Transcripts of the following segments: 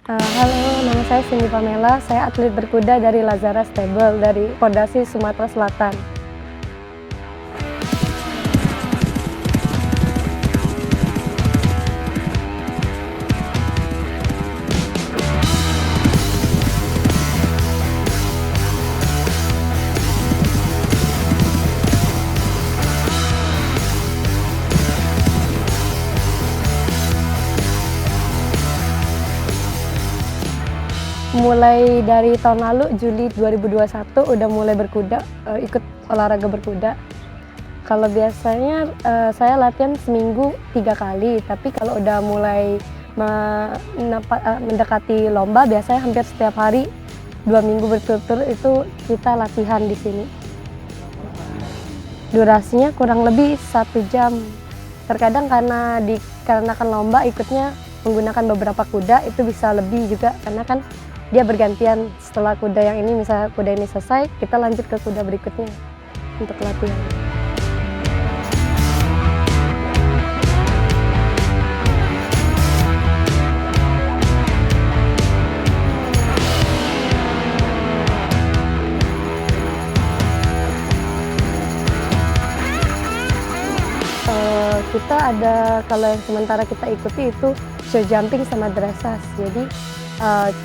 Halo, nama saya Cindy Pamela. Saya atlet berkuda dari Lazara Stable dari Pondasi Sumatera Selatan. Mulai dari tahun lalu, Juli 2021, udah mulai berkuda, ikut olahraga berkuda. Kalau biasanya saya latihan seminggu 3 kali, tapi kalau udah mulai mendekati lomba, biasanya hampir setiap hari 2 minggu berturut-turut itu kita latihan di sini. Durasinya kurang lebih 1 jam. Terkadang karena dikarenakan lomba ikutnya menggunakan beberapa kuda, itu bisa lebih juga karena kan dia bergantian. Setelah kuda yang ini, misalnya kuda ini selesai, kita lanjut ke kuda berikutnya untuk latihan. Kita ada, kalau yang sementara kita ikuti itu show jumping sama dressage. Jadi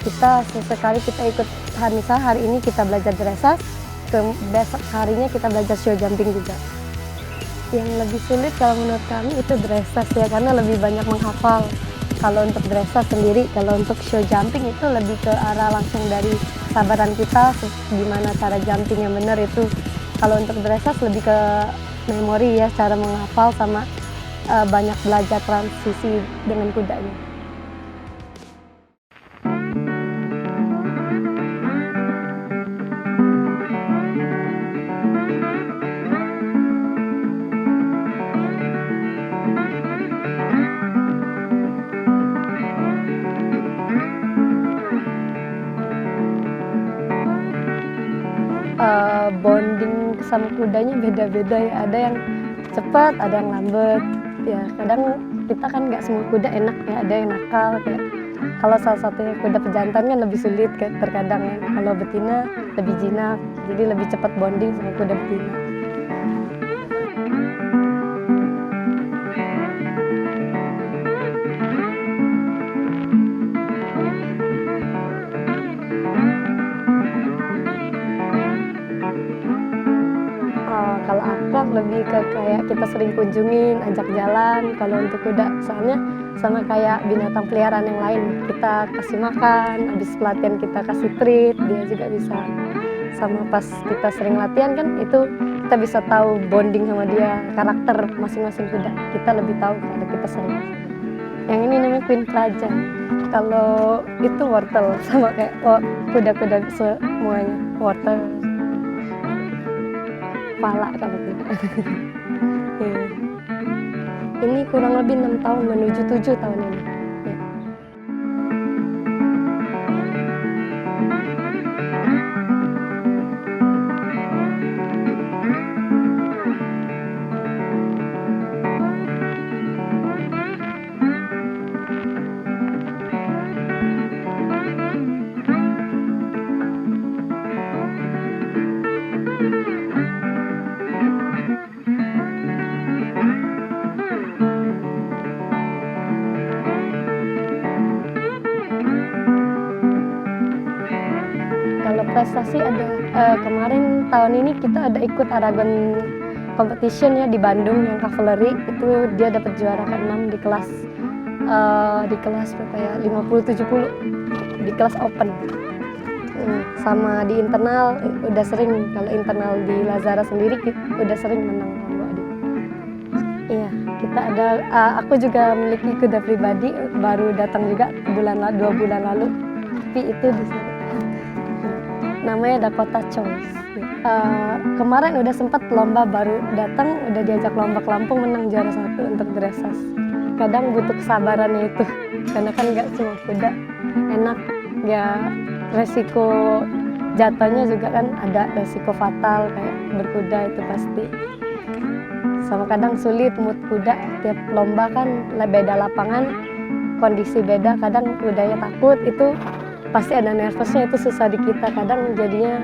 kita sesekali kita ikut, misalnya hari ini kita belajar dressage, besok harinya kita belajar show jumping juga. Yang lebih sulit kalau menurut kami itu dressage ya, karena lebih banyak menghafal. Kalau untuk dressage sendiri, kalau untuk show jumping itu lebih ke arah langsung dari sabaran kita, gimana cara jumping yang benar itu. Kalau untuk dressage lebih ke memori ya, cara menghafal sama banyak belajar transisi dengan kudanya. Bonding sama kudanya beda-beda ya, ada yang cepat, ada yang lambat. Ya kadang kita kan nggak semua kuda enak ya, ada yang nakal kayak kalau salah satunya kuda pejantan kan lebih sulit kayak terkadang ya. Kalau betina lebih jinak, jadi lebih cepat bonding sama kuda betina. Kalau akrab lebih ke kayak kita sering kunjungin, ajak jalan. Kalau untuk kuda, soalnya sama kayak binatang peliharaan yang lain. Kita kasih makan, habis pelatihan kita kasih treat, dia juga bisa. Sama pas kita sering latihan kan, itu kita bisa tahu bonding sama dia, karakter masing-masing kuda. Kita lebih tahu kalau kita sering. Yang ini namanya Queen Praja. Kalau itu wortel, sama kayak kuda-kuda semuanya, wortel. Pala kalau tidak. Ya. Ini kurang lebih 6 tahun menuju 7 tahun ini. Ya. Kalau prestasi ada, kemarin tahun ini kita ada ikut Aragon competition ya di Bandung yang cavalry, itu dia dapat juara ke-6 di kelas berapa ya, 50-70 di kelas open. Sama di internal udah sering, kalau internal di Lazara sendiri udah sering menang lomba. Iya, kita ada, aku juga memiliki kuda pribadi, baru datang juga 2 bulan lalu, tapi itu di sini. Namanya Dakota Choice. Kemarin udah sempat lomba, baru datang udah diajak lomba ke Lampung, menang juara 1 untuk dressage. Kadang butuh kesabarannya itu, karena kan nggak semua kuda enak ya, resiko jatuhnya juga kan ada resiko fatal kayak berkuda itu pasti. Sama kadang sulit mood kuda, tiap lomba kan beda lapangan, kondisi beda, kadang udahnya takut, itu pasti ada nervousnya, itu susah di kita, kadang jadinya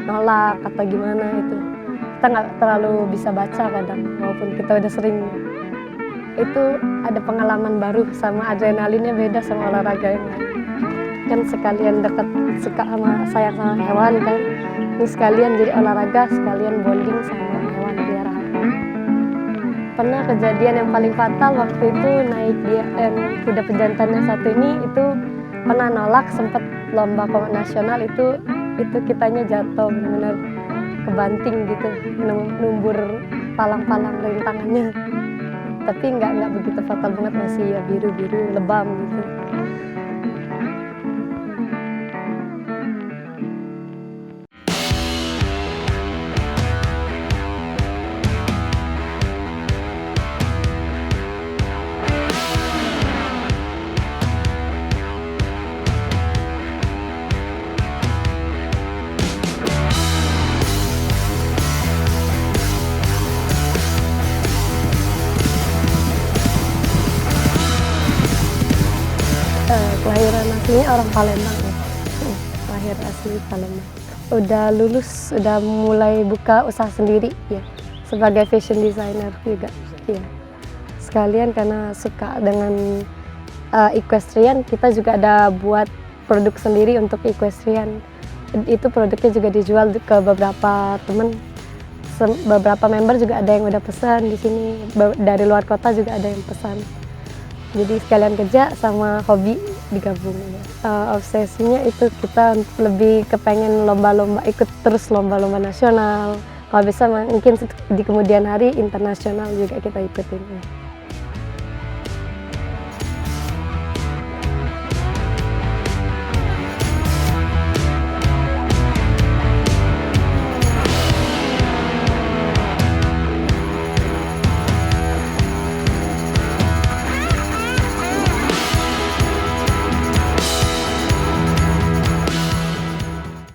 nolak atau gimana itu. Kita nggak terlalu bisa baca kadang, walaupun kita udah sering. Itu ada pengalaman baru, sama adrenalinnya beda sama olahraga yang lain. Kan sekalian deket, suka sama, sayang sama hewan kan. Ini sekalian jadi olahraga, sekalian bonding sama hewan peliharaan. Pernah kejadian yang paling fatal waktu itu naik dia kuda pejantan yang satu ini, itu pernah nolak, sempet lomba nasional itu kitanya jatuh, benar-benar kebanting gitu, numbur palang-palang rintangannya. Tapi nggak begitu fatal banget, masih ya biru-biru lebam gitu. Kelahiran aslinya orang Palembang ya. Lahir asli Palembang. Udah lulus, udah mulai buka usaha sendiri ya. Sebagai fashion designer juga. Ya. Sekalian karena suka dengan equestrian, kita juga ada buat produk sendiri untuk equestrian. Itu produknya juga dijual ke beberapa teman. Beberapa member juga ada yang udah pesan di sini. Dari luar kota juga ada yang pesan. Jadi sekalian kerja sama hobi digabung. Obsesinya itu kita lebih kepengen lomba-lomba, ikut terus lomba-lomba nasional. Kalau bisa mungkin di kemudian hari internasional juga kita ikutin.